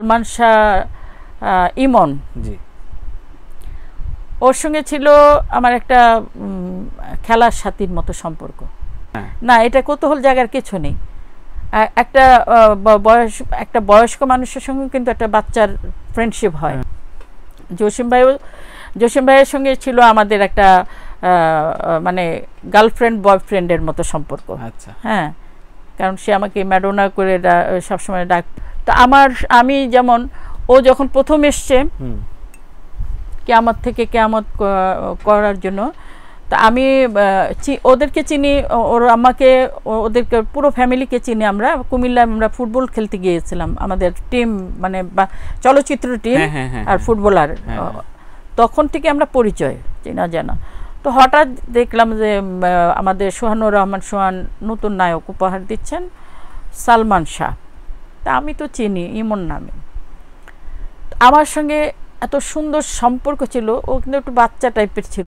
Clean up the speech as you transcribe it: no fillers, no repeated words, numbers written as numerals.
সালমান শাহ ইমন, জি, ওর সঙ্গে ছিল আমার একটা খেলার সাথীর মতো সম্পর্ক। না, এটা কৌতূহল জায়গার কিছু নেই। একটা একটা বয়স্ক মানুষের সঙ্গে কিন্তু একটা বাচ্চার ফ্রেন্ডশিপ হয়। জসিম ভাইয়ের সঙ্গে ছিল আমাদের একটা মানে গার্লফ্রেন্ড বয়ফ্রেন্ডের মতো সম্পর্ক। আচ্ছা, হ্যাঁ, কারণ সে আমাকে ম্যাডোনা করে সবসময় ডাক। তো আমি যেমন, ও যখন প্রথম এসছে কেয়ামত থেকে কেয়ামত করার জন্য, তা আমি ওদেরকে চিনি, আমাকে ওদেরকে পুরো ফ্যামিলিকে চিনি। আমরা কুমিল্লায় আমরা ফুটবল খেলতে গিয়েছিলাম, আমাদের টিম মানে চলচ্চিত্র টিম আর ফুটবলার, তখন থেকে আমরা পরিচয় চেনা জানা। তো হঠাৎ দেখলাম যে আমাদের সোহানুর রহমান সোহান নতুন নায়ক উপহার দিচ্ছেন, সালমান শাহ। তা আমি তো চিনি ইমন নামে, আমার সঙ্গে এত সুন্দর সম্পর্ক ছিল। ও কিন্তু একটু বাচ্চা টাইপের ছিল।